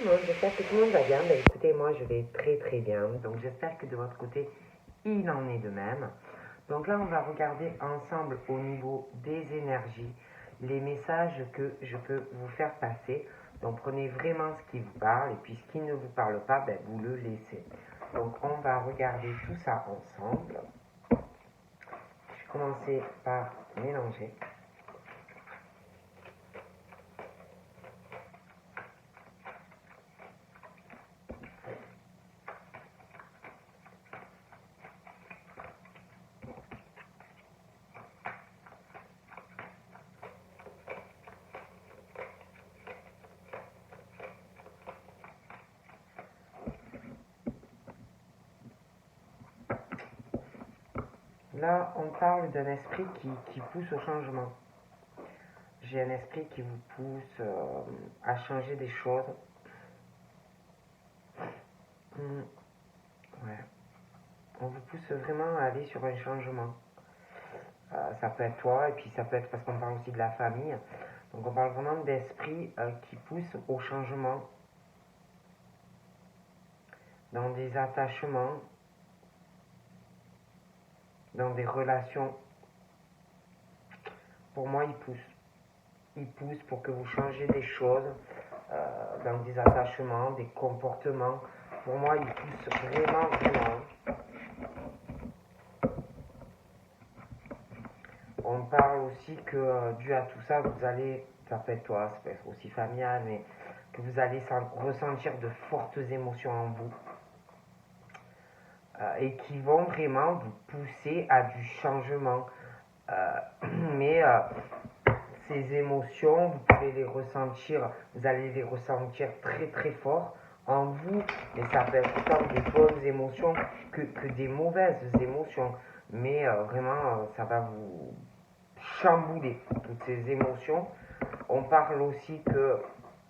le monde, j'espère que tout le monde va bien. Ben, écoutez, moi je vais très très bien. Donc j'espère que de votre côté, il en est de même. Donc là, on va regarder ensemble au niveau des énergies, les messages que je peux vous faire passer. Donc prenez vraiment ce qui vous parle et puis ce qui ne vous parle pas, ben, vous le laissez. Donc on va regarder tout ça ensemble. Je vais commencer par mélanger. Là, on parle d'un esprit qui pousse au changement. J'ai un esprit qui vous pousse à changer des choses. Ouais. On vous pousse vraiment à aller sur un changement. Ça peut être toi, et puis ça peut être parce qu'on parle aussi de la famille. Donc on parle vraiment d'esprit qui pousse au changement dans des attachements, dans des relations. Pour moi, il pousse. Il pousse pour que vous changez des choses dans des attachements, des comportements. Pour moi, il pousse vraiment, vraiment. On parle aussi que dû à tout ça, vous allez, ça peut être toi, ça peut être aussi familial, mais que vous allez ressentir de fortes émotions en vous et qui vont vraiment vous pousser à du changement. Mais ces émotions, vous pouvez les ressentir, vous allez les ressentir très très fort en vous, mais ça peut être autant des bonnes émotions que des mauvaises émotions. Mais vraiment, ça va vous chambouler toutes ces émotions. On parle aussi que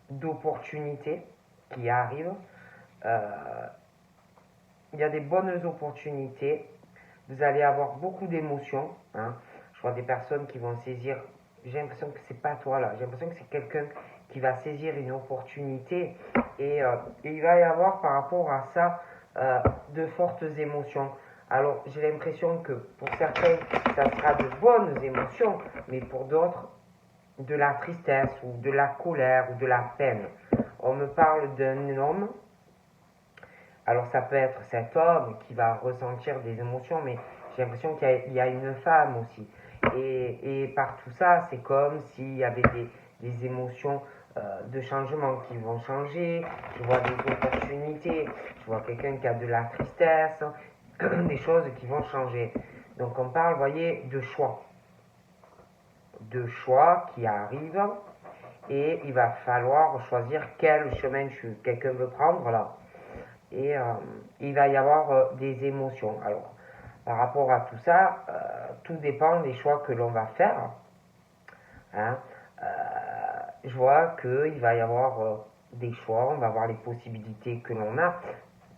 d'opportunités qui arrivent. Il y a des bonnes opportunités. Vous allez avoir beaucoup d'émotions. Hein. Je vois des personnes qui vont saisir. J'ai l'impression que c'est pas toi là. J'ai l'impression que c'est quelqu'un qui va saisir une opportunité et il va y avoir par rapport à ça de fortes émotions. Alors j'ai l'impression que pour certains ça sera de bonnes émotions, mais pour d'autres de la tristesse ou de la colère ou de la peine. On me parle d'un homme. Alors ça peut être cet homme qui va ressentir des émotions, mais j'ai l'impression qu'il y a une femme aussi. Et par tout ça, c'est comme s'il y avait des émotions de changement qui vont changer. Je vois des opportunités, je vois quelqu'un qui a de la tristesse, des choses qui vont changer. Donc on parle, vous voyez, de choix. De choix qui arrivent et il va falloir choisir quel chemin quelqu'un veut prendre là. Et il va y avoir des émotions. Alors, par rapport à tout ça, tout dépend des choix que l'on va faire. Hein. Je vois qu'il va y avoir des choix, on va voir les possibilités que l'on a.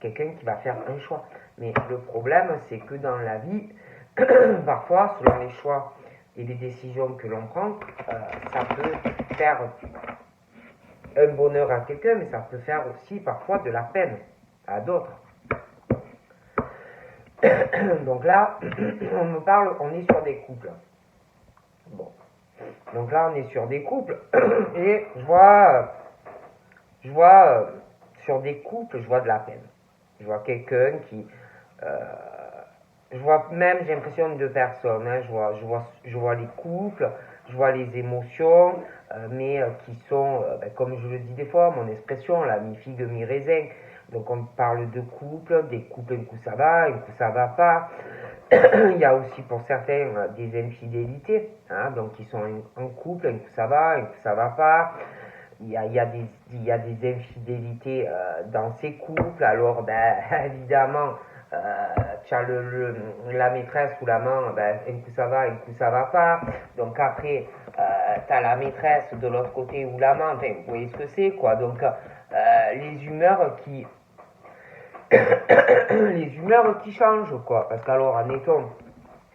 Quelqu'un qui va faire un choix. Mais le problème, c'est que dans la vie, parfois, selon les choix et les décisions que l'on prend, ça peut faire un bonheur à quelqu'un, mais ça peut faire aussi parfois de la peine à d'autres. Donc là, on me parle, on est sur des couples. Bon. Donc là, on est sur des couples. Et je vois sur des couples, je vois de la peine. Je vois quelqu'un qui... je vois même, j'ai l'impression de deux personnes. Hein, je vois les couples, je vois les émotions, mais qui sont, comme je le dis des fois, mon expression, là, mi-figue, mi-raisin. Donc on parle de couples, des couples, un coup ça va, un coup ça va pas. Il y a aussi pour certains des infidélités, hein, donc ils sont en couple, un coup ça va, un coup ça va pas. Il y a des infidélités dans ces couples, alors ben, évidemment, tu as la maîtresse ou l'amant, ben, un coup ça va, un coup ça va pas. Donc après, tu as la maîtresse de l'autre côté ou l'amant, enfin, vous voyez ce que c'est, quoi. Donc les humeurs qui les humeurs qui changent, quoi. Parce qu'alors, admettons,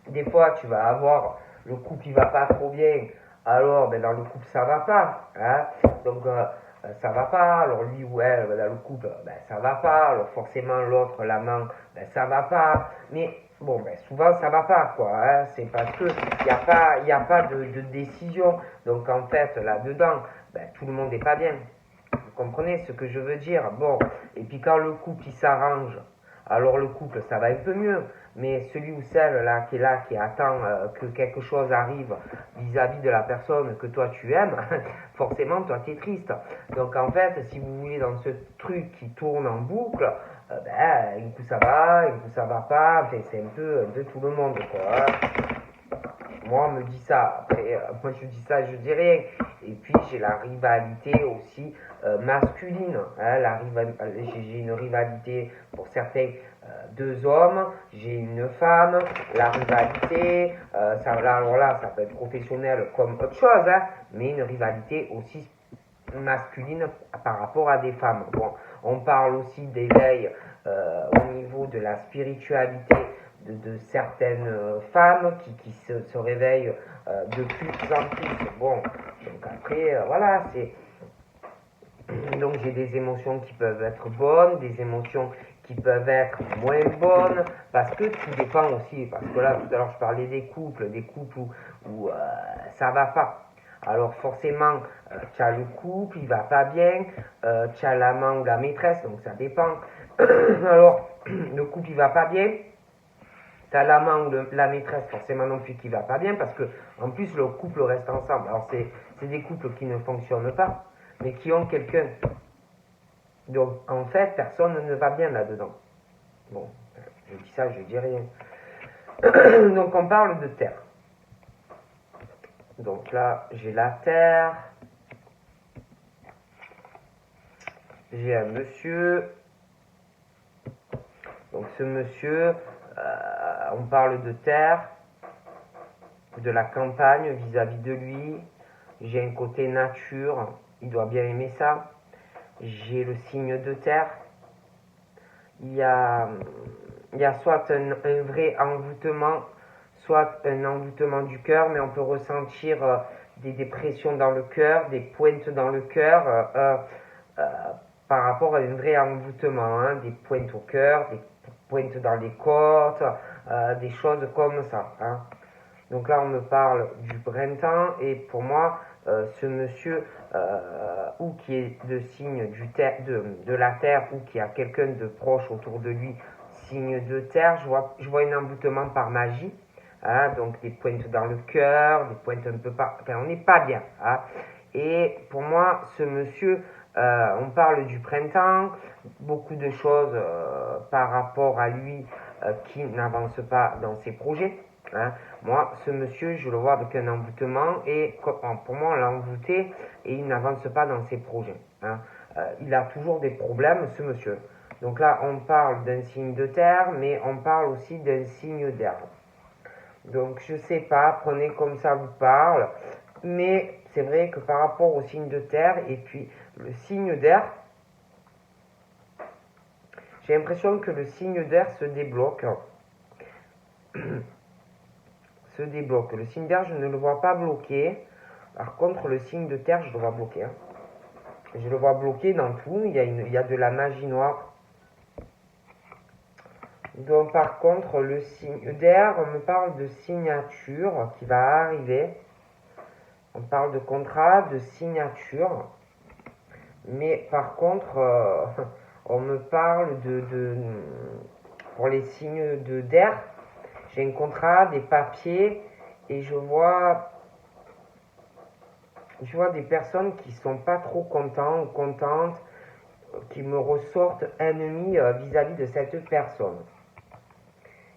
des fois, tu vas avoir le couple, il va pas trop bien. Alors, ben, dans le couple, ça va pas. Hein. Donc, ça va pas, alors lui ou elle, dans le couple, ben, ça va pas, alors forcément l'autre, l'amant, ben, ça va pas, mais bon, ben, souvent ça va pas, quoi, hein, c'est parce que y a pas de décision, donc en fait, là-dedans, ben, tout le monde n'est pas bien, vous comprenez ce que je veux dire? Bon, et puis quand le couple il s'arrange, alors le couple ça va un peu mieux, mais celui ou celle là, qui attend que quelque chose arrive vis-à-vis de la personne que toi tu aimes, forcément toi tu es triste. Donc en fait, si vous voulez dans ce truc qui tourne en boucle, ben, un coup ça va, un coup ça va pas, enfin, c'est un peu tout le monde quoi. Moi, on me dit ça. Après, moi, je dis ça, je dis rien. Et puis, j'ai la rivalité aussi masculine. Hein, j'ai une rivalité pour certains deux hommes. J'ai une femme. La rivalité, alors là, ça peut être professionnel comme autre chose, hein, mais une rivalité aussi masculine par rapport à des femmes. Bon, on parle aussi d'éveil au niveau de la spiritualité de certaines femmes qui se réveillent de plus en plus. Bon, donc après, voilà, c'est. Donc j'ai des émotions qui peuvent être bonnes, des émotions qui peuvent être moins bonnes, parce que tout dépend aussi, parce que là, tout à l'heure, je parlais des couples où ça va pas. Alors forcément, tu as le couple, il va pas bien, tu as l'amant ou la maîtresse, donc ça dépend. Alors, le couple, il va pas bien, tu as l'amant ou la maîtresse, forcément non plus, qui va pas bien, parce que en plus, le couple reste ensemble. Alors, c'est des couples qui ne fonctionnent pas, mais qui ont quelqu'un. Donc, en fait, personne ne va bien là-dedans. Bon, je dis ça, je dis rien. Donc, on parle de terre. Donc là, j'ai la terre. J'ai un monsieur. Donc, ce monsieur, on parle de terre, de la campagne vis-à-vis de lui. J'ai un côté nature. Il doit bien aimer ça. J'ai le signe de terre. Il y a soit un vrai envoûtement, soit un envoûtement du cœur, mais on peut ressentir des dépressions dans le cœur, des pointes dans le cœur, euh, par rapport à un vrai envoûtement, hein, des pointes au cœur, des pointes dans les côtes, des choses comme ça. Hein. Donc là, on me parle du printemps, et pour moi, ce monsieur, ou qui est de signe de la terre, ou qui a quelqu'un de proche autour de lui, signe de terre, je vois un emboutement par magie, hein, donc des pointes dans le cœur, des pointes un peu par... Enfin, on n'est pas bien. Hein. Et pour moi, ce monsieur, on parle du printemps, beaucoup de choses par rapport à lui qui n'avancent pas dans ses projets. Hein. Moi, ce monsieur, je le vois avec un envoûtement et pour moi, on l'a envoûté et il n'avance pas dans ses projets. Hein. Il a toujours des problèmes, ce monsieur. Donc là, on parle d'un signe de terre, mais on parle aussi d'un signe d'air. Donc, je sais pas, prenez comme ça vous parle, mais c'est vrai que par rapport au signe de terre et puis le signe d'air, j'ai l'impression que le signe d'air se débloque. Se débloque. Le signe d'air, je ne le vois pas bloqué. Par contre, le signe de terre, je le vois bloqué. Hein. Je le vois bloqué dans tout. Il y a de la magie noire. Donc, par contre, le signe d'air, on me parle de signature qui va arriver. On parle de contrat, de signature. Mais par contre, on me parle pour les signes d'air, j'ai un contrat, des papiers, et je vois des personnes qui sont pas trop contents ou contentes, qui me ressortent ennemis vis-à-vis de cette personne.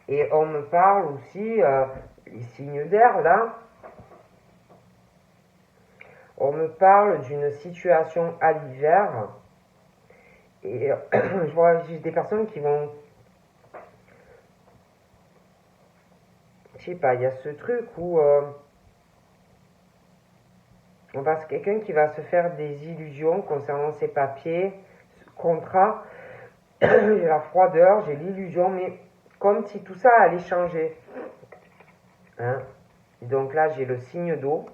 Et on me parle aussi, les signes d'air là, on me parle d'une situation à l'hiver, et je vois des personnes qui vont, je sais pas, il y a ce truc où c'est quelqu'un qui va se faire des illusions concernant ses papiers, contrat. J'ai la froideur, j'ai l'illusion, mais comme si tout ça allait changer. Hein. Donc là, j'ai le signe d'eau.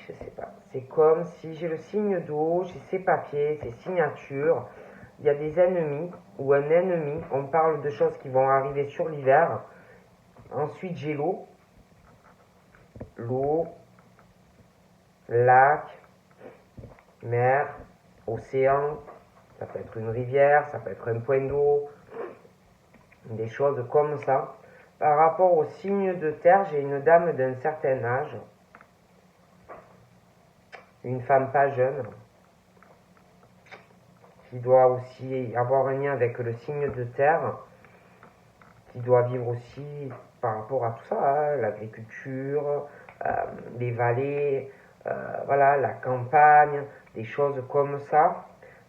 je sais pas. C'est comme si j'ai le signe d'eau, j'ai ces papiers, ces signatures. Il y a des ennemis ou un ennemi. On parle de choses qui vont arriver sur l'hiver. Ensuite, j'ai l'eau. L'eau, lac, mer, océan. Ça peut être une rivière, ça peut être un point d'eau. Des choses comme ça. Par rapport au signe de terre, j'ai une dame d'un certain âge. Une femme pas jeune. Qui doit aussi avoir un lien avec le signe de terre. Qui doit vivre aussi par rapport à tout ça. Hein, l'agriculture, les vallées, voilà, la campagne. Des choses comme ça.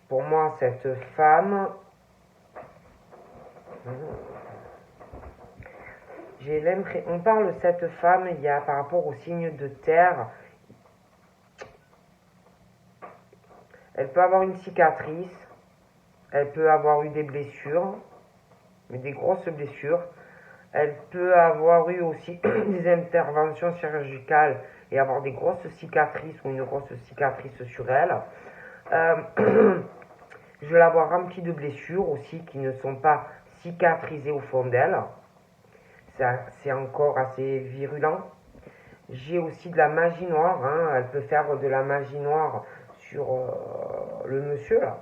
Pour moi, cette femme... J'ai l'impression, on parle de cette femme, il y a par rapport au signe de terre, elle peut avoir une cicatrice, elle peut avoir eu des blessures, mais des grosses blessures. Elle peut avoir eu aussi des interventions chirurgicales et avoir des grosses cicatrices ou une grosse cicatrice sur elle. Je vais la voir remplie de blessures aussi qui ne sont pas cicatrisées au fond d'elle. C'est encore assez virulent. J'ai aussi de la magie noire. Hein. Elle peut faire de la magie noire sur le monsieur là.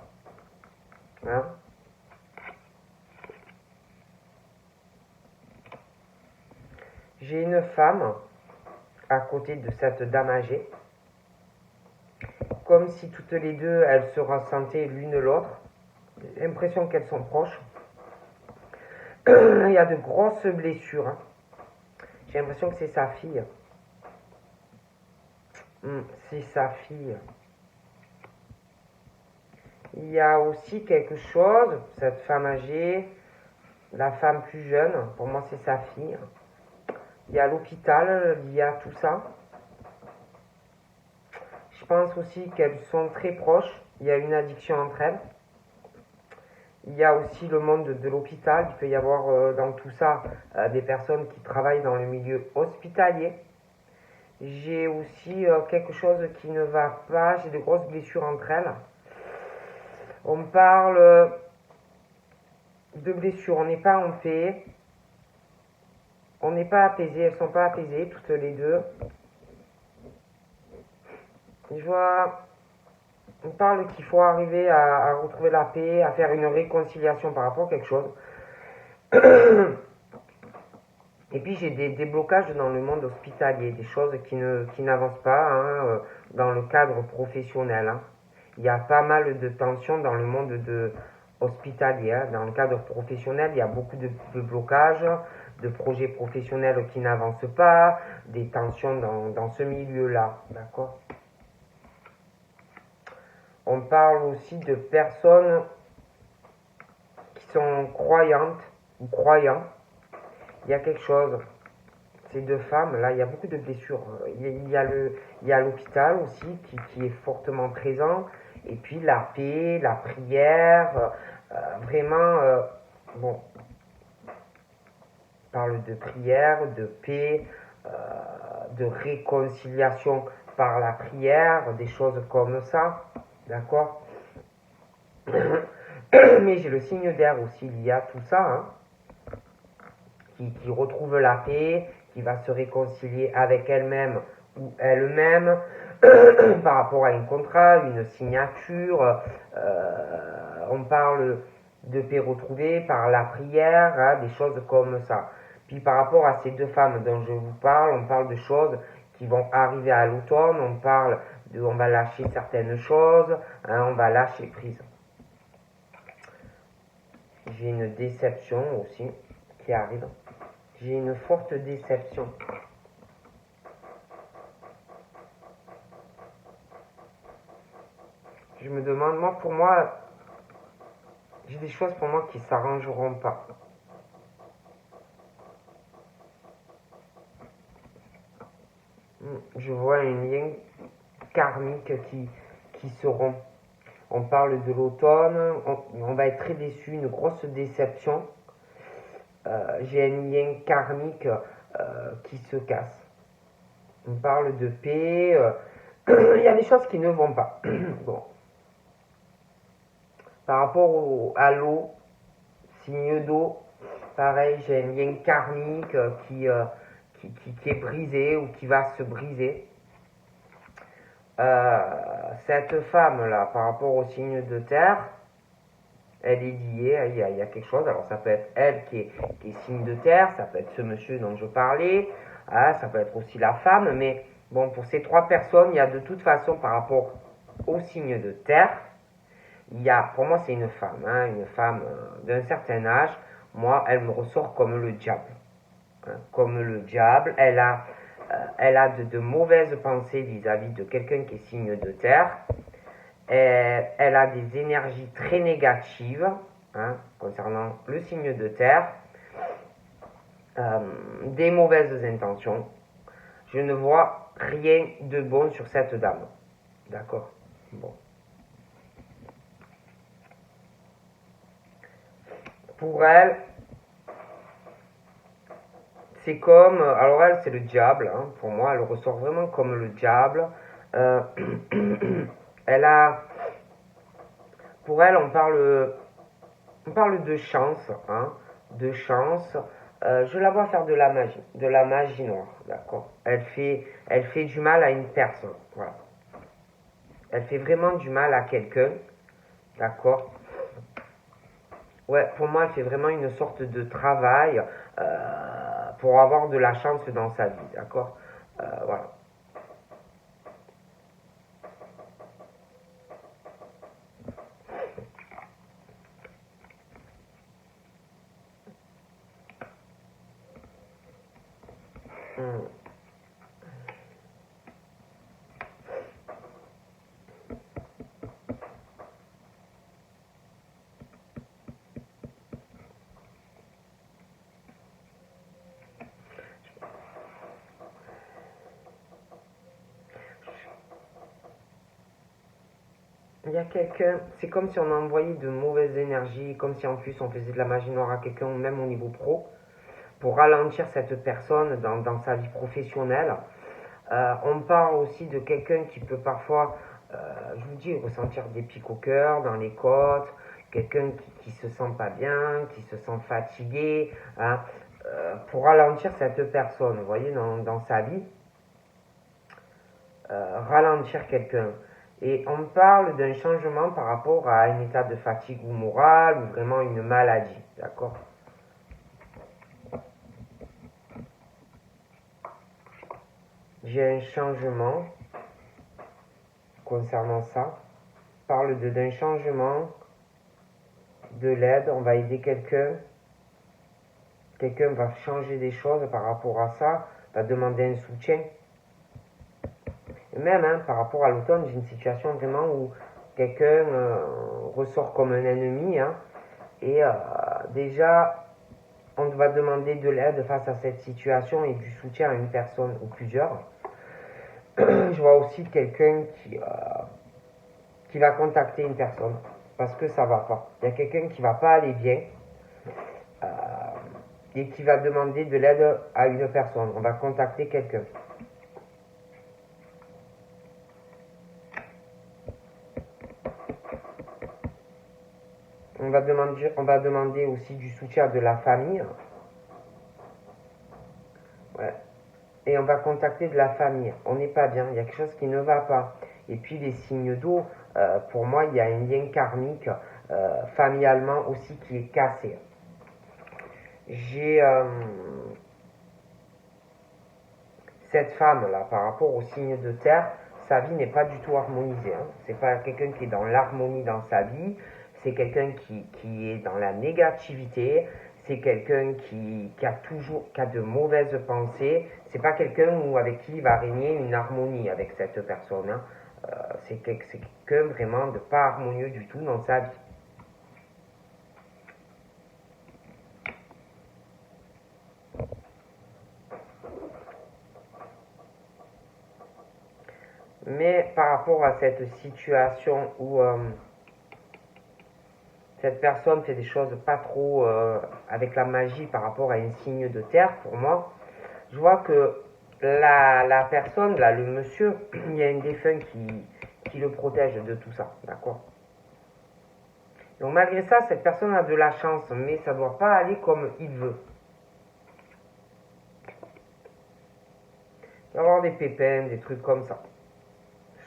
Hein. J'ai une femme à côté de cette dame âgée. Comme si toutes les deux, elles se ressentaient l'une l'autre. J'ai l'impression qu'elles sont proches. Il y a de grosses blessures. Hein. J'ai l'impression que c'est sa fille. C'est sa fille. Il y a aussi quelque chose, cette femme âgée, la femme plus jeune, pour moi c'est sa fille. Il y a l'hôpital, il y a tout ça. Je pense aussi qu'elles sont très proches, il y a une addiction entre elles. Il y a aussi le monde de l'hôpital, il peut y avoir dans tout ça des personnes qui travaillent dans le milieu hospitalier. J'ai aussi quelque chose qui ne va pas, j'ai de grosses blessures entre elles. On parle de blessures, on n'est pas en paix, on n'est pas apaisé, elles ne sont pas apaisées toutes les deux. Je vois, on parle qu'il faut arriver à retrouver la paix, à faire une réconciliation par rapport à quelque chose. Et puis j'ai des blocages dans le monde hospitalier, des choses qui n'avancent pas hein, dans le cadre professionnel. Hein. Il y a pas mal de tensions dans le monde hospitalier. Hein. Dans le cadre professionnel, il y a beaucoup de blocages, de projets professionnels qui n'avancent pas, des tensions dans ce milieu-là. D'accord ? On parle aussi de personnes qui sont croyantes ou croyants. Il y a quelque chose. Ces deux femmes, là, il y a beaucoup de blessures. Il y a l'hôpital aussi qui est fortement présent. Et puis la paix, la prière. Vraiment, bon, on parle de prière, de paix, de réconciliation par la prière, des choses comme ça. D'accord? Mais j'ai le signe d'air aussi, il y a tout ça, hein, qui retrouve la paix, qui va se réconcilier avec elle-même ou elle-même par rapport à un contrat, une signature. On parle de paix retrouvée par la prière, hein, des choses comme ça. Puis par rapport à ces deux femmes dont je vous parle, on parle de choses qui vont arriver à l'automne, on va lâcher certaines choses, hein, on va lâcher prise. J'ai une déception aussi qui arrive. J'ai une forte déception. Je me demande, pour moi, j'ai des choses pour moi qui ne s'arrangeront pas. Je vois un lien karmique qui seront. On parle de l'automne, on va être très déçu, une grosse déception. J'ai un lien karmique qui se casse. On parle de paix, il y a des choses qui ne vont pas. Bon. Par rapport à l'eau, signe d'eau, pareil, j'ai un lien karmique qui est brisé ou qui va se briser. Cette femme-là, par rapport au signe de terre, elle est liée, il y a quelque chose. Alors ça peut être elle qui est signe de terre, ça peut être ce monsieur dont je parlais, ça peut être aussi la femme, mais bon, pour ces trois personnes, il y a de toute façon par rapport au signe de terre, il y a, pour moi c'est une femme d'un certain âge, moi elle me ressort comme le diable. Comme le diable, elle a de mauvaises pensées vis-à-vis de quelqu'un qui est signe de terre. Elle a des énergies très négatives concernant le signe de terre, des mauvaises intentions. Je ne vois rien de bon sur cette dame. D'accord? Bon. Pour elle, c'est comme... Alors elle, c'est le diable. Pour moi, elle ressort vraiment comme le diable. Elle a... Pour elle, on parle de chance. De chance. Je la vois faire de la magie noire. D'accord? Elle fait du mal à une personne. Voilà. Elle fait vraiment du mal à quelqu'un. D'accord? Ouais, pour moi, elle fait vraiment une sorte de travail pour avoir de la chance dans sa vie, d'accord? Voilà. Hmm. Il y a quelqu'un, c'est comme si on envoyait de mauvaises énergies, comme si en plus on faisait de la magie noire à quelqu'un, même au niveau pro, pour ralentir cette personne dans sa vie professionnelle. On parle aussi de quelqu'un qui peut parfois, je vous dis, ressentir des pics au cœur, dans les côtes, quelqu'un qui se sent pas bien, qui se sent fatigué, pour ralentir cette personne, vous voyez, dans sa vie, ralentir quelqu'un. Et on parle d'un changement par rapport à un état de fatigue ou moral ou vraiment une maladie, d'accord? J'ai un changement concernant ça. On parle d'un changement, de l'aide, on va aider quelqu'un. Quelqu'un va changer des choses par rapport à ça, va demander un soutien. Et même par rapport à l'automne, j'ai une situation vraiment où quelqu'un ressort comme un ennemi. Et déjà, on va demander de l'aide face à cette situation et du soutien à une personne ou plusieurs. Je vois aussi quelqu'un qui va contacter une personne parce que ça va pas. Il y a quelqu'un qui va pas aller bien euh, et qui va demander de l'aide à une personne. On va contacter quelqu'un. On va demander aussi du soutien de la famille. Ouais. Et on va contacter de la famille. On n'est pas bien, il y a quelque chose qui ne va pas. Et puis les signes d'eau, pour moi, il y a un lien karmique familialement aussi qui est cassé. J'ai cette femme-là, par rapport au signe de terre, sa vie n'est pas du tout harmonisée. C'est pas quelqu'un qui est dans l'harmonie dans sa vie, c'est quelqu'un qui est dans la négativité, c'est quelqu'un qui a de mauvaises pensées, c'est pas quelqu'un avec qui il va régner une harmonie avec cette personne. C'est quelqu'un vraiment de pas harmonieux du tout dans sa vie. Mais par rapport à cette situation où cette personne fait des choses pas trop avec la magie par rapport à un signe de terre, pour moi, je vois que la personne, là, le monsieur, il y a une défunt qui le protège de tout ça, d'accord? Donc malgré ça, cette personne a de la chance, mais ça ne doit pas aller comme il veut. Il va y avoir des pépins, des trucs comme ça,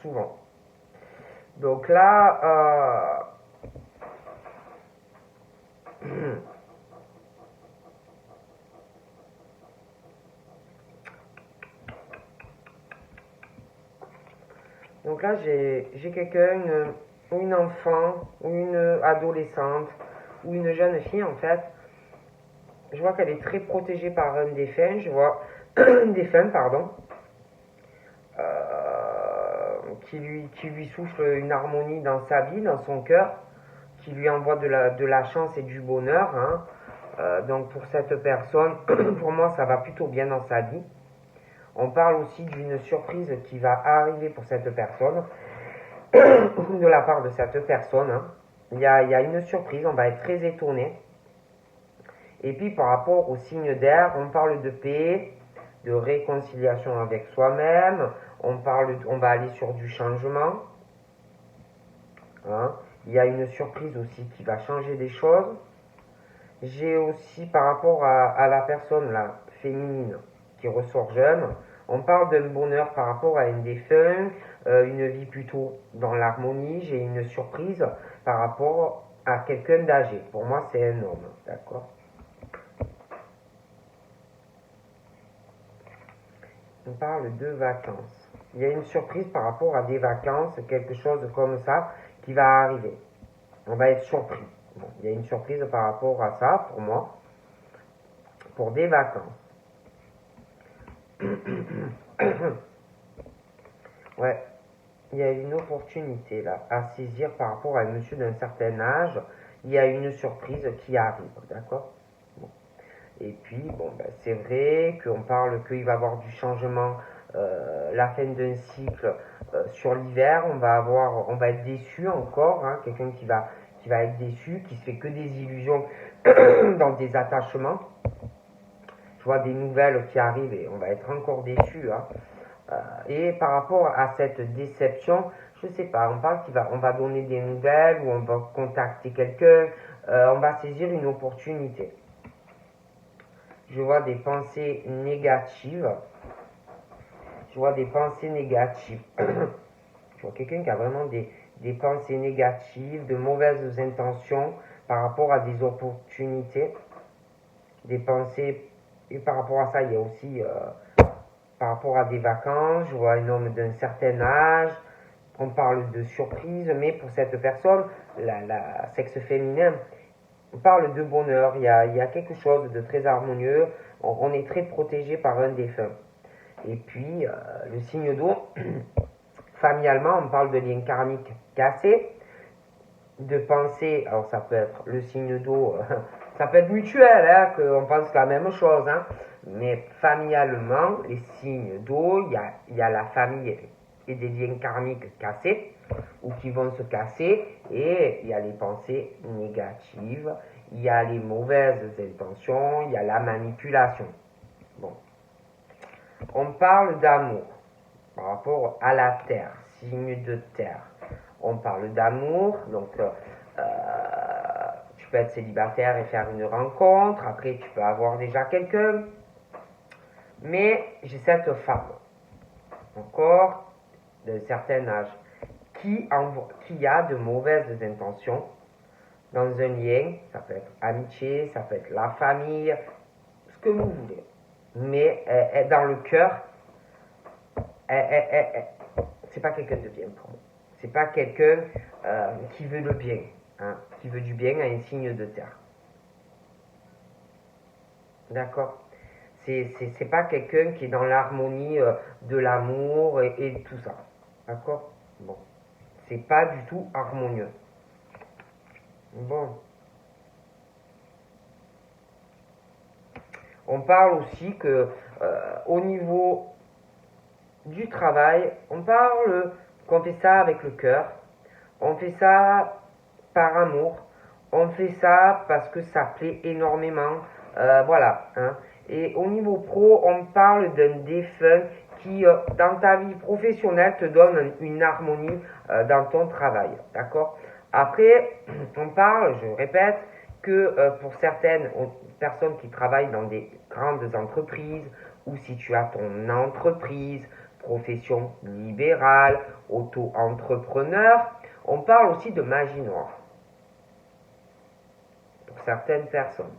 souvent. Donc là, donc là j'ai quelqu'un, ou une enfant, ou une adolescente, ou une jeune fille en fait. Je vois qu'elle est très protégée par un défunt, je vois un défunt, pardon, qui lui souffle une harmonie dans sa vie, dans son cœur, qui lui envoie de la chance et du bonheur. Hein. Donc pour cette personne, pour moi, ça va plutôt bien dans sa vie. On parle aussi d'une surprise qui va arriver pour cette personne, de la part de cette personne. Hein. Il y a une surprise, on va être très étonné. Et puis par rapport au signe d'air, on parle de paix, de réconciliation avec soi-même, on va aller sur du changement. Hein. Il y a une surprise aussi qui va changer des choses. J'ai aussi par rapport à la personne là, féminine qui ressort jeune, on parle d'un bonheur par rapport à une défunte, une vie plutôt dans l'harmonie. J'ai une surprise par rapport à quelqu'un d'âgé. Pour moi, c'est un homme, d'accord? On parle de vacances. Il y a une surprise par rapport à des vacances, quelque chose comme ça qui va arriver. On va être surpris. Bon, il y a une surprise par rapport à ça pour moi, pour des vacances. Ouais, il y a une opportunité là à saisir par rapport à un monsieur d'un certain âge. Il y a une surprise qui arrive, d'accord? Bon. Et puis, bon, ben, c'est vrai qu'on parle qu'il va y avoir du changement, la fin d'un cycle sur l'hiver. On va être déçu encore, hein, quelqu'un qui va être déçu, qui se fait que des illusions dans des attachements. Je vois des nouvelles qui arrivent et on va être encore déçu. Hein. Et par rapport à cette déception, je sais pas, on parle on va donner des nouvelles ou on va contacter quelqu'un, on va saisir une opportunité. Je vois des pensées négatives. Je vois des pensées négatives. Je vois quelqu'un qui a vraiment des pensées négatives, de mauvaises intentions par rapport à des opportunités, des pensées. Et par rapport à ça, il y a aussi par rapport à des vacances. Je vois un homme d'un certain âge. On parle de surprise, mais pour cette personne, la sexe féminin, on parle de bonheur. Il y a quelque chose de très harmonieux. On est très protégé par un défunt. Et puis, le signe d'eau, familialement, on parle de lien karmique cassé, de pensée, alors ça peut être le signe d'eau, ça peut être mutuel, hein, qu'on pense la même chose, hein, mais familialement, les signes d'eau, il y a la famille et des liens karmiques cassés, ou qui vont se casser, et il y a les pensées négatives, il y a les mauvaises intentions, il y a la manipulation. Bon. On parle d'amour par rapport à la terre, signe de terre. On parle d'amour, donc tu peux être célibataire et faire une rencontre, après tu peux avoir déjà quelqu'un, mais j'ai cette femme, encore d'un certain âge, qui a de mauvaises intentions dans un lien, ça peut être amitié, ça peut être la famille, ce que vous voulez, mais dans le cœur, c'est pas quelqu'un de bien pour moi. C'est pas quelqu'un qui veut le bien, hein, qui veut du bien à un signe de terre. D'accord? C'est pas quelqu'un qui est dans l'harmonie de l'amour et tout ça. D'accord? Bon. C'est pas du tout harmonieux. Bon. On parle aussi que au niveau du travail, on parle qu'on fait ça avec le cœur, on fait ça par amour, on fait ça parce que ça plaît énormément, voilà. Hein. Et au niveau pro, on parle d'un défunt qui, dans ta vie professionnelle, te donne une harmonie dans ton travail. D'accord? Après, on parle, je répète, que pour certaines personnes qui travaillent dans des grandes entreprises, ou si tu as ton entreprise, profession libérale, auto-entrepreneur, on parle aussi de magie noire. Pour certaines personnes.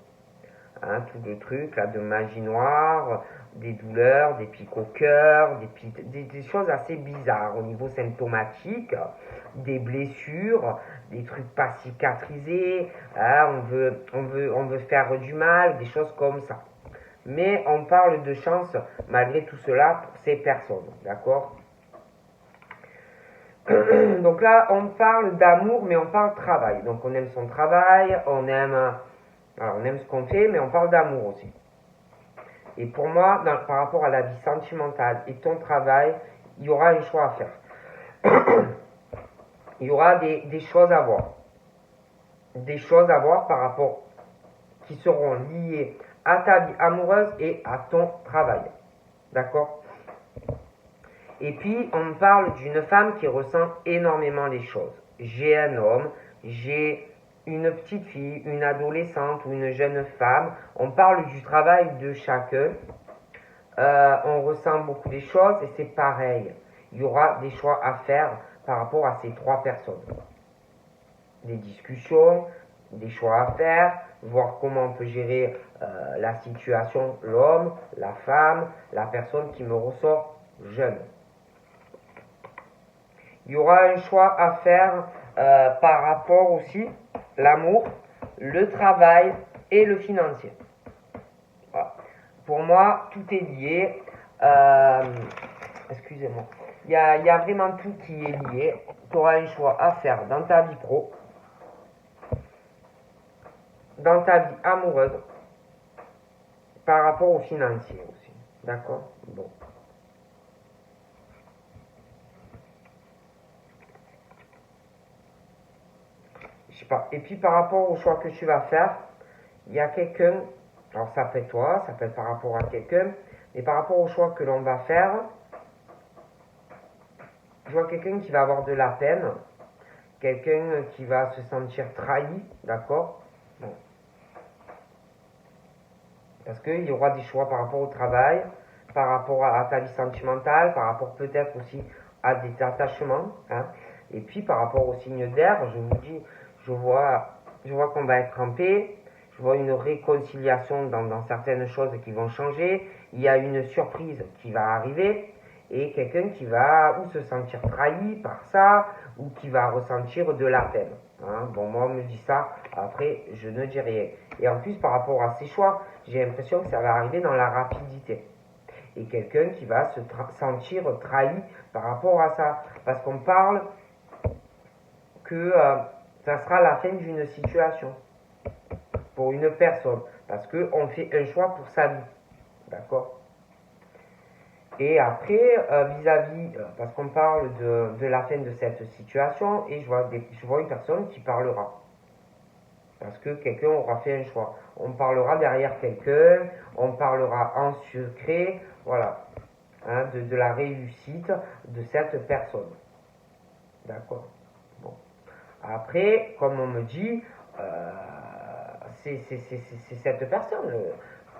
Hein, tout le truc là de magie noire, des douleurs, des pics au cœur, des choses assez bizarres au niveau symptomatique, des blessures, des trucs pas cicatrisés, hein, on veut faire du mal, des choses comme ça. Mais on parle de chance malgré tout cela pour ces personnes, d'accord? Donc là, on parle d'amour, mais on parle travail. Donc on aime son travail, on aime ce qu'on fait, mais on parle d'amour aussi. Et pour moi, par rapport à la vie sentimentale et ton travail, il y aura un choix à faire. Il y aura des choses à voir. Des choses à voir par rapport qui seront liées à ta vie amoureuse et à ton travail. D'accord? Et puis, on me parle d'une femme qui ressent énormément les choses. J'ai un homme, j'ai une petite fille, une adolescente ou une jeune femme. On parle du travail de chacun. On ressent beaucoup les choses et c'est pareil. Il y aura des choix à faire par rapport à ces trois personnes. Des discussions, des choix à faire, voir comment on peut gérer la situation, l'homme, la femme, la personne qui me ressort jeune. Il y aura un choix à faire par rapport aussi l'amour, le travail et le financier. Voilà. Pour moi, tout est lié. Excusez-moi. Il y a vraiment tout qui est lié. Tu auras un choix à faire dans ta vie pro, dans ta vie amoureuse, par rapport au financier aussi. D'accord? Bon. Je sais pas. Et puis par rapport au choix que tu vas faire, il y a quelqu'un, alors ça peut être toi, ça peut être par rapport à quelqu'un, mais par rapport au choix que l'on va faire, je vois quelqu'un qui va avoir de la peine, quelqu'un qui va se sentir trahi, d'accord? Bon. Parce qu'il y aura des choix par rapport au travail, par rapport à ta vie sentimentale, par rapport peut-être aussi à des attachements, hein. Et puis par rapport au signe d'air, je vous dis, je vois qu'on va être en paix, je vois une réconciliation dans certaines choses qui vont changer, il y a une surprise qui va arriver, et quelqu'un qui va ou se sentir trahi par ça, ou qui va ressentir de la peine. Hein. Bon, moi, on me dit ça, après, je ne dis rien. Et en plus, par rapport à ces choix, j'ai l'impression que ça va arriver dans la rapidité. Et quelqu'un qui va se sentir trahi par rapport à ça. Parce qu'on parle que ça sera la fin d'une situation pour une personne. Parce qu'on fait un choix pour sa vie. D'accord? Et après, vis-à-vis, parce qu'on parle de la fin de cette situation, et je vois une personne qui parlera. Parce que quelqu'un aura fait un choix. On parlera derrière quelqu'un, on parlera en secret, voilà, hein, de la réussite de cette personne. D'accord? Bon. Après, comme on me dit, c'est cette personne.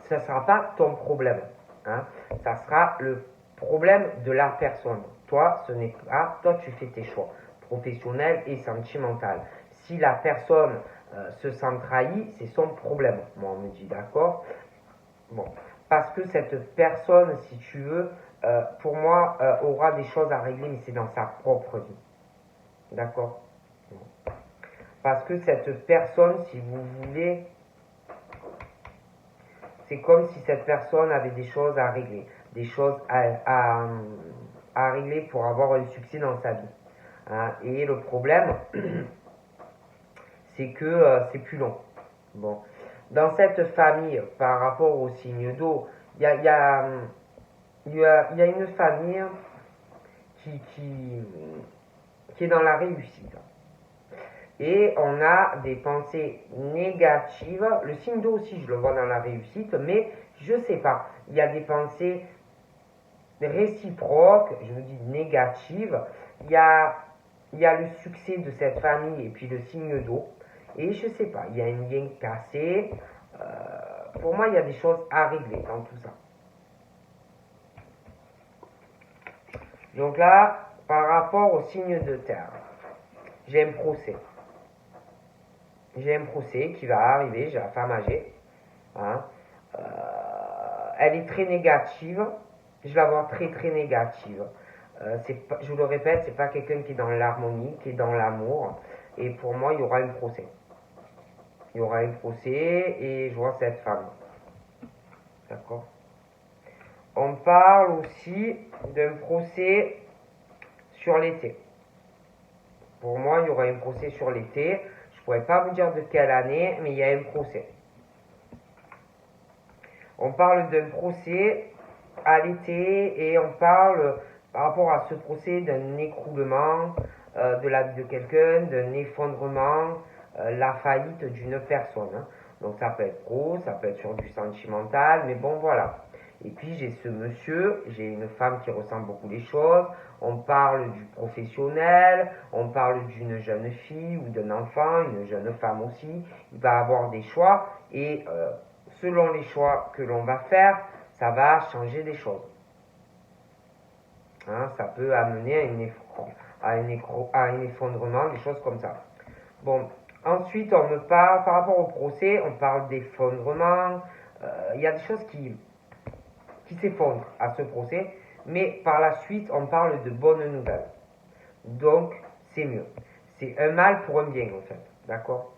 Ça ne sera pas ton problème. Hein. Ça sera le problème de la personne. Toi, ce n'est pas. Toi, tu fais tes choix professionnels et sentimentaux. Si la personne se sent trahi, c'est son problème. Moi, on me dit d'accord. Bon. Parce que cette personne, si tu veux, pour moi, aura des choses à régler, mais c'est dans sa propre vie. D'accord? Bon. Parce que cette personne, si vous voulez, c'est comme si cette personne avait des choses à régler, des choses à régler pour avoir un succès dans sa vie. Hein? Et le problème, c'est que c'est plus long. Bon. Dans cette famille, par rapport au signe d'eau, il y a une famille qui est dans la réussite. Et on a des pensées négatives. Le signe d'eau aussi, je le vois dans la réussite, mais je ne sais pas. Il y a des pensées réciproques, je vous dis négatives. Il y a le succès de cette famille et puis le signe d'eau. Et je ne sais pas, il y a une ligne cassée. Pour moi, il y a des choses à régler dans tout ça. Donc là, par rapport au signe de terre, j'ai un procès. J'ai un procès qui va arriver, j'ai la femme âgée. Hein. Elle est très négative. Je la vois très très négative. Je vous le répète, c'est pas quelqu'un qui est dans l'harmonie, qui est dans l'amour. Et pour moi, il y aura un procès. Il y aura un procès et je vois cette femme. D'accord. On parle aussi d'un procès sur l'été. Pour moi, il y aura un procès sur l'été. Je ne pourrais pas vous dire de quelle année, mais il y a un procès. On parle d'un procès à l'été et on parle par rapport à ce procès d'un écroulement de la vie de quelqu'un, d'un effondrement, la faillite d'une personne. Hein. Donc ça peut être pro, ça peut être sur du sentimental, mais bon voilà. Et puis j'ai ce monsieur, j'ai une femme qui ressent beaucoup les choses, on parle du professionnel, on parle d'une jeune fille ou d'un enfant, une jeune femme aussi, il va avoir des choix et selon les choix que l'on va faire, ça va changer des choses. Hein, ça peut amener à un effondrement, des choses comme ça. Bon, ensuite on me parle, par rapport au procès, on parle d'effondrement, il y a des choses qui s'effondrent à ce procès, mais par la suite on parle de bonnes nouvelles. Donc c'est mieux. C'est un mal pour un bien en fait, d'accord?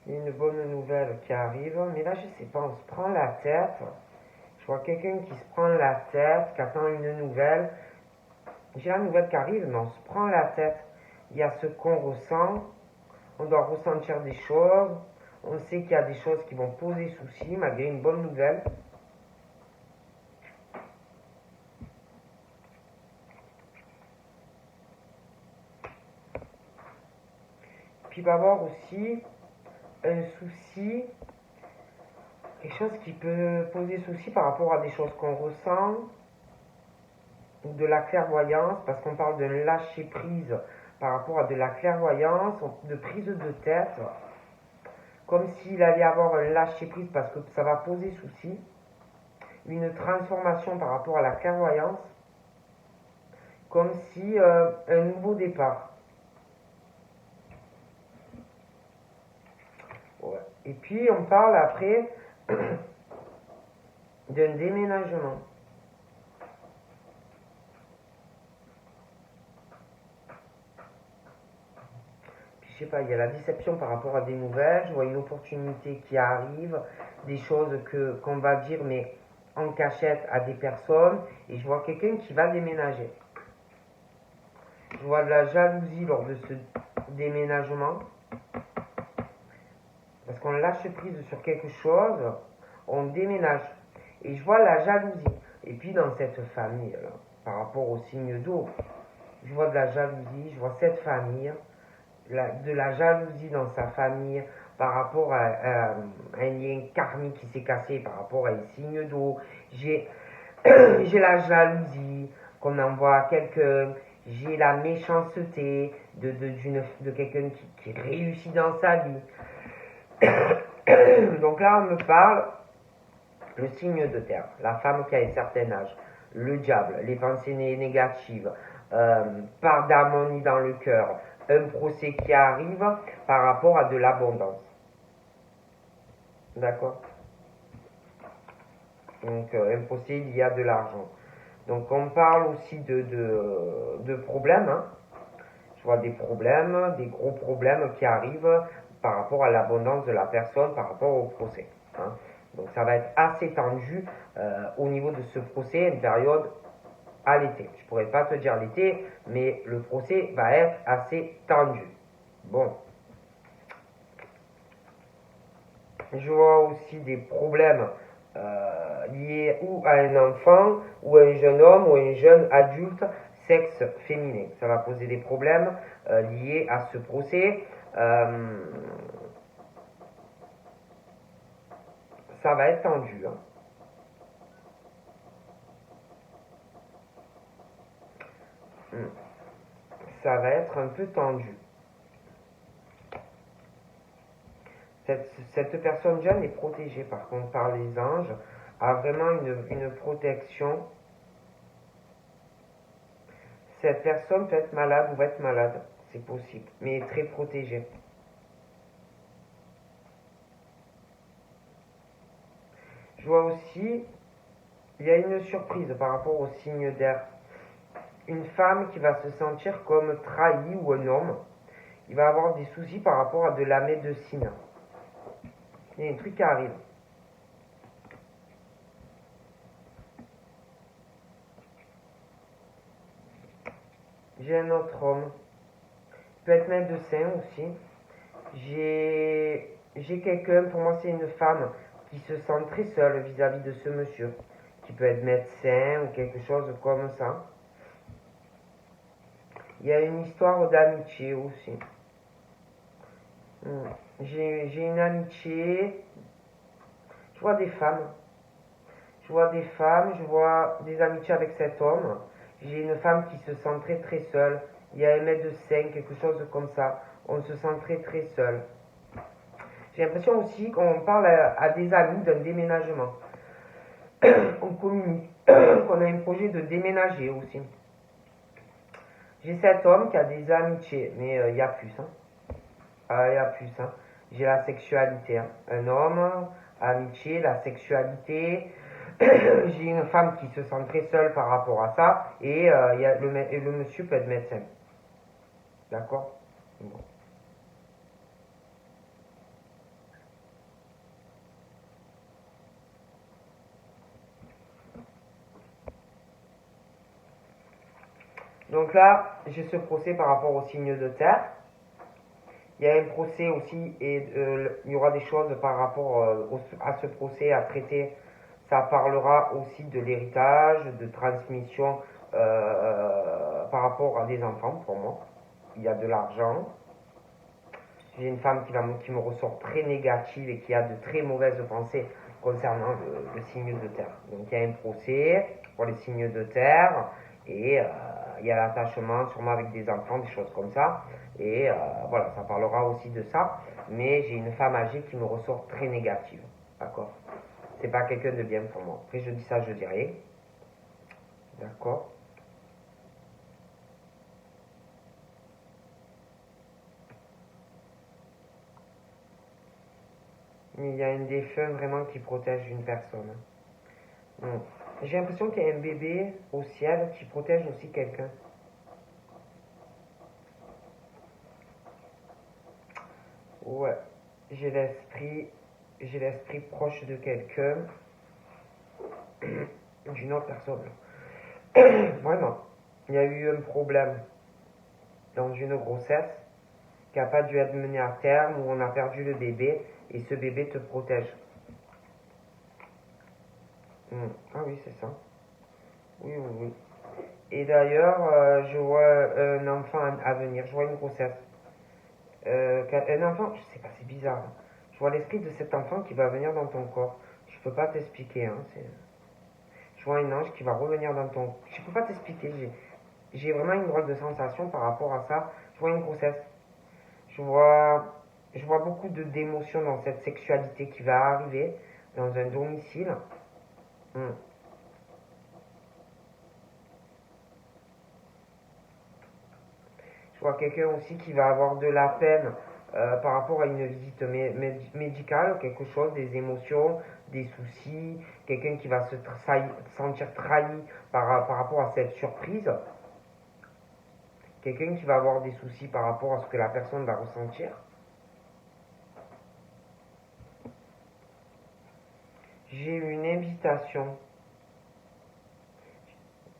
Une bonne nouvelle qui arrive, mais là je sais pas, on se prend la tête. Je vois quelqu'un qui se prend la tête, qui attend une nouvelle. J'ai la nouvelle qui arrive, mais on se prend la tête. Il y a ce qu'on ressent, on doit ressentir des choses, on sait qu'il y a des choses qui vont poser souci malgré une bonne nouvelle. Puis il va y avoir aussi un souci, quelque chose qui peut poser souci par rapport à des choses qu'on ressent, ou de la clairvoyance, parce qu'on parle de lâcher prise par rapport à de la clairvoyance, de prise de tête, comme s'il allait y avoir un lâcher prise parce que ça va poser souci, une transformation par rapport à la clairvoyance, comme si un nouveau départ. Ouais. Et puis on parle après d'un déménagement. Puis je sais pas, il y a la déception par rapport à des nouvelles, je vois une opportunité qui arrive, des choses qu'on va dire mais en cachette à des personnes, et je vois quelqu'un qui va déménager. Je vois de la jalousie lors de ce déménagement. Parce qu'on lâche prise sur quelque chose, on déménage. Et je vois la jalousie. Et puis dans cette famille, là, par rapport au signe d'eau, je vois de la jalousie, je vois cette famille, de la jalousie dans sa famille par rapport à un lien karmique qui s'est cassé par rapport à un signe d'eau. J'ai la jalousie qu'on envoie à quelqu'un, j'ai la méchanceté de quelqu'un qui réussit dans sa vie. Donc là, on me parle le signe de terre, la femme qui a un certain âge, le diable, les pensées négatives, part d'harmonie dans le cœur, un procès qui arrive par rapport à de l'abondance. D'accord? Donc, un procès, il y a de l'argent. Donc, on parle aussi de problèmes. Hein. Je vois des problèmes, des gros problèmes qui arrivent par rapport à l'abondance de la personne, par rapport au procès. Hein. Donc ça va être assez tendu au niveau de ce procès, une période à l'été. Je ne pourrais pas te dire l'été, mais le procès va être assez tendu. Bon, Je vois aussi des problèmes liés ou à un enfant, ou à un jeune homme, ou à un jeune adulte, sexe féminin. Ça va poser des problèmes liés à ce procès. Euh, Ça va être tendu, hein. Ça va être un peu tendu. Cette personne jeune est protégée par contre par les anges, a vraiment une protection. Cette personne peut être malade ou va être malade, c'est possible, mais est très protégée. Je vois aussi, il y a une surprise par rapport au signe d'air. Une femme qui va se sentir comme trahie ou un homme, il va avoir des soucis par rapport à de la médecine. Il y a un truc qui arrive. J'ai un autre homme, il peut être médecin aussi. J'ai quelqu'un, pour moi c'est une femme qui se sent très seule vis-à-vis de ce monsieur, qui peut être médecin ou quelque chose comme ça. Il y a une histoire d'amitié aussi. J'ai une amitié, je vois des femmes, je vois des amitiés avec cet homme. J'ai une femme qui se sent très très seule. Il y a un médecin, quelque chose comme ça. On se sent très très seul. J'ai l'impression aussi qu'on parle à des amis d'un déménagement. On communique, qu'on a un projet de déménager aussi. J'ai cet homme qui a des amitiés, mais il y a plus. Hein. Il y a plus. Hein. J'ai la sexualité. Hein. Un homme, amitié, la sexualité. J'ai une femme qui se sent très seule par rapport à ça. Et, et le monsieur peut être médecin. D'accord. Bon. Donc là, j'ai ce procès par rapport au signe de terre. Il y a un procès aussi et il y aura des choses par rapport à ce procès à traiter. Ça parlera aussi de l'héritage, de transmission par rapport à des enfants pour moi. Il y a de l'argent. J'ai une femme qui me ressort très négative et qui a de très mauvaises pensées concernant le signe de terre. Donc il y a un procès pour les signes de terre et il y a l'attachement sûrement avec des enfants, des choses comme ça. Et voilà, ça parlera aussi de ça. Mais j'ai une femme âgée qui me ressort très négative. D'accord. C'est pas quelqu'un de bien pour moi. Après je dis ça, je dis rien. D'accord. Mais il y a un défunt vraiment qui protège une personne. J'ai l'impression qu'il y a un bébé au ciel qui protège aussi quelqu'un. Ouais, j'ai l'esprit, j'ai l'esprit proche de quelqu'un, d'une autre personne. Vraiment, il y a eu un problème dans une grossesse qui n'a pas dû être menée à terme où on a perdu le bébé et ce bébé te protège. Ah oui, c'est ça. Oui, oui, oui. Et d'ailleurs, je vois un enfant à venir, je vois une grossesse. Un enfant, je sais pas, c'est bizarre. Hein. Je vois l'esprit de cet enfant qui va venir dans ton corps. Je peux pas t'expliquer. Hein, je vois un ange qui va revenir dans ton. Je peux pas t'expliquer. J'ai vraiment une drôle de sensation par rapport à ça. Je vois une grossesse. Je vois, je vois beaucoup d'émotions dans cette sexualité qui va arriver dans un domicile. Hmm. Je vois quelqu'un aussi qui va avoir de la peine par rapport à une visite médicale, quelque chose, des émotions, des soucis, quelqu'un qui va se sentir trahi par rapport à cette surprise, quelqu'un qui va avoir des soucis par rapport à ce que la personne va ressentir. J'ai eu une invitation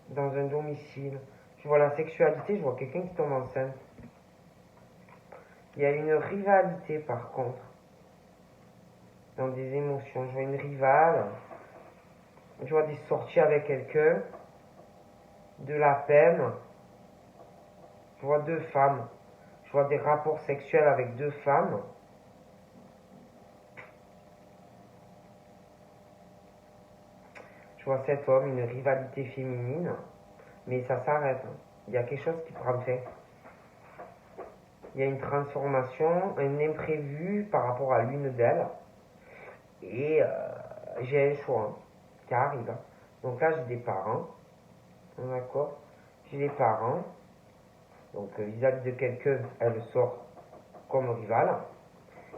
dans un domicile. Je vois la sexualité, je vois quelqu'un qui tombe enceinte. Il y a une rivalité par contre. dans des émotions. Je vois une rivale. Je vois des sorties avec quelqu'un. De la peine. Je vois deux femmes. Je vois des rapports sexuels avec deux femmes. Je vois cet homme, une rivalité féminine. Mais ça s'arrête. Il y a quelque chose qui prend fin. Il y a une transformation, un imprévu par rapport à l'une d'elles. Et j'ai un choix qui arrive. Donc là, j'ai des parents. D'accord. J'ai des parents. Donc vis-à-vis de quelqu'un, elle sort comme rivale.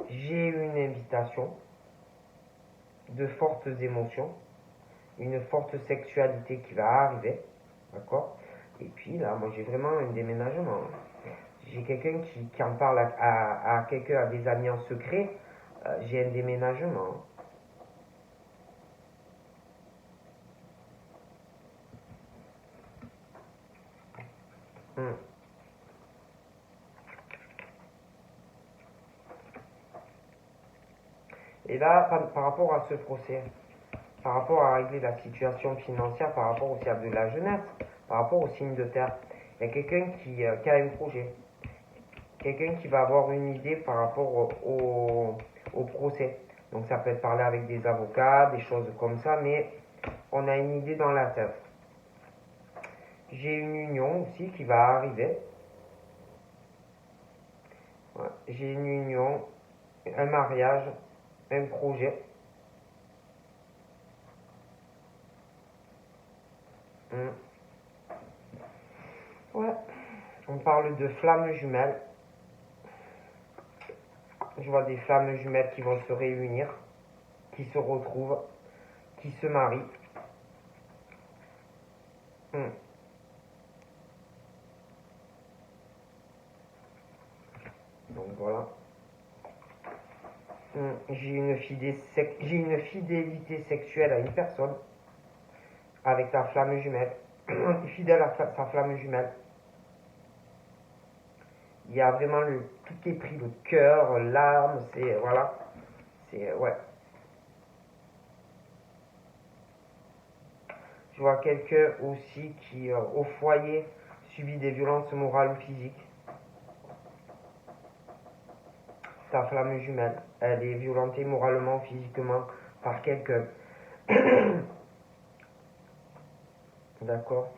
J'ai une invitation de fortes émotions, une forte sexualité qui va arriver. D'accord. Et puis là, moi j'ai vraiment un déménagement. J'ai quelqu'un qui en parle à quelqu'un, à des amis en secret. J'ai un déménagement. Hmm. Et là, par rapport à ce procès, par rapport à régler la situation financière, par rapport aussi à de la jeunesse, par rapport au signe de terre, il y a quelqu'un qui a un projet, quelqu'un qui va avoir une idée par rapport au procès. Donc ça peut être parler avec des avocats, des choses comme ça, mais on a une idée dans la tête. J'ai une union aussi qui va arriver. Ouais. J'ai une union, un mariage, un projet. Hmm. Ouais. On parle de flammes jumelles. Je vois des flammes jumelles qui vont se réunir, qui se retrouvent, qui se marient. Hmm. Donc voilà. J'ai une fidélité sexuelle à une personne avec ta flamme jumelle. Fidèle à sa flamme jumelle. Il y a vraiment tout qui est pris, le cœur, l'âme, c'est voilà. C'est ouais. Je vois quelqu'un aussi qui au foyer subit des violences morales ou physiques. Ta flamme jumelle, elle est violentée moralement, physiquement par quelqu'un. D'accord.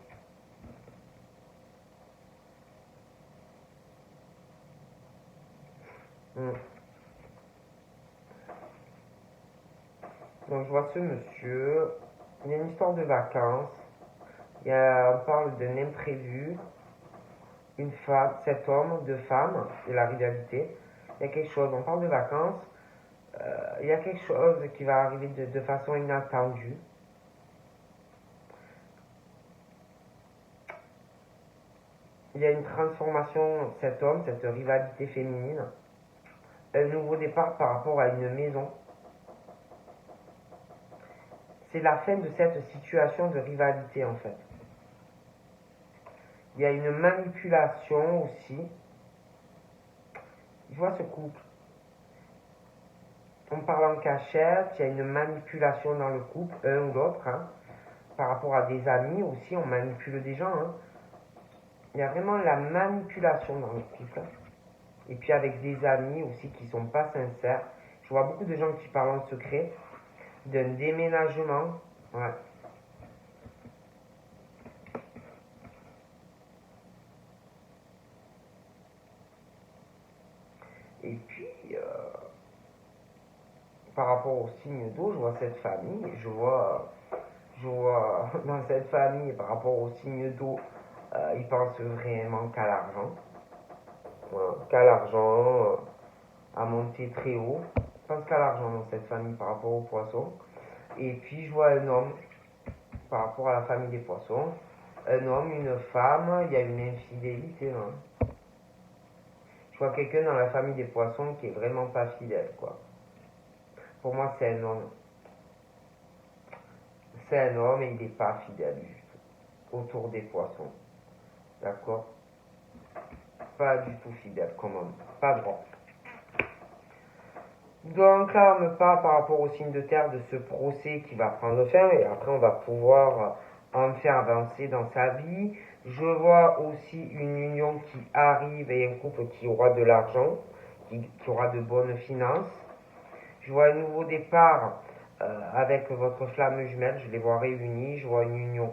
Hmm. Donc je vois ce monsieur, il y a une histoire de vacances, on parle d'un imprévu, une femme, cet homme, deux femmes, de la rivalité. Il y a quelque chose, on parle de vacances, il y a quelque chose qui va arriver de façon inattendue. Il y a une transformation, cet homme, cette rivalité féminine, un nouveau départ par rapport à une maison. C'est la fin de cette situation de rivalité en fait. Il y a une manipulation aussi. Je vois ce couple. On parle en cachette, il y a une manipulation dans le couple, un ou l'autre. Hein. Par rapport à des amis aussi, on manipule des gens. Hein. Il y a vraiment la manipulation dans le couple. Et puis avec des amis aussi qui ne sont pas sincères. Je vois beaucoup de gens qui parlent en secret d'un déménagement. Ouais. Et puis, par rapport au signe d'eau, je vois cette famille. Je vois dans cette famille, par rapport au signe d'eau, ils pensent vraiment qu'à l'argent. Voilà, qu'à l'argent, à monter très haut. Ils pensent qu'à l'argent dans cette famille par rapport aux poissons. Et puis, je vois un homme par rapport à la famille des poissons. Un homme, une femme, il y a une infidélité. Hein. Je vois quelqu'un dans la famille des poissons qui est vraiment pas fidèle, quoi. Pour moi, c'est un homme. C'est un homme et il n'est pas fidèle du tout. Autour des poissons. D'accord. Pas du tout fidèle comme homme. Pas droit. Donc là, on me parle par rapport au signe de terre de ce procès qui va prendre fin et après on va pouvoir en faire avancer dans sa vie. Je vois aussi une union qui arrive et un couple qui aura de l'argent, qui aura de bonnes finances. Je vois un nouveau départ avec votre flamme jumelle, je les vois réunis, je vois une union,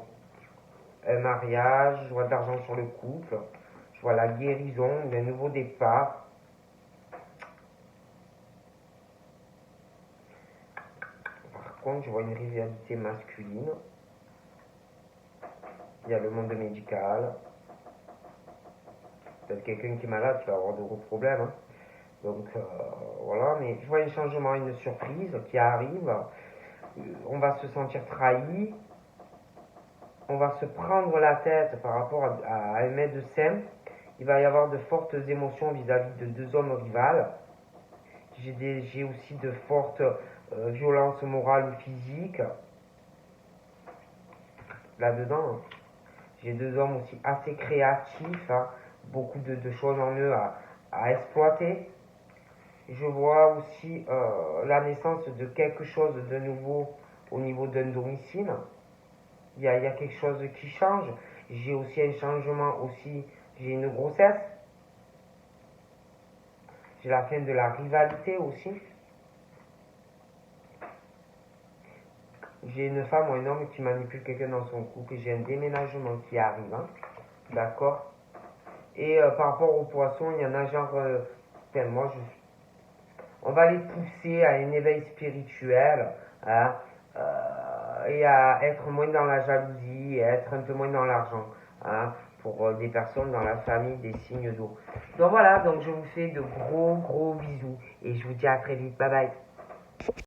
un mariage, je vois de l'argent sur le couple, je vois la guérison, un nouveau départ. Par contre, je vois une rivalité masculine. Il y a le monde médical. Peut-être quelqu'un qui est malade, qui va avoir de gros problèmes, hein. Donc voilà, mais je vois un changement, une surprise qui arrive. On va se sentir trahi. On va se prendre la tête par rapport à un médecin. Il va y avoir de fortes émotions vis-à-vis de deux hommes rivales. J'ai aussi de fortes violences morales ou physiques là-dedans, hein. J'ai deux hommes aussi assez créatifs, hein, beaucoup de choses en eux à exploiter. Je vois aussi la naissance de quelque chose de nouveau au niveau d'un domicile. Il y a quelque chose qui change. J'ai aussi un changement aussi. J'ai une grossesse. J'ai la fin de la rivalité aussi. J'ai une femme ou un homme qui manipule quelqu'un dans son couple. J'ai un déménagement qui arrive, hein. D'accord. Et par rapport aux poissons, il y en a genre. Moi, on va les pousser à un éveil spirituel, hein, et à être moins dans la jalousie, et à être un peu moins dans l'argent, hein, pour des personnes dans la famille des signes d'eau. Donc voilà, donc je vous fais de gros bisous et je vous dis à très vite. Bye bye.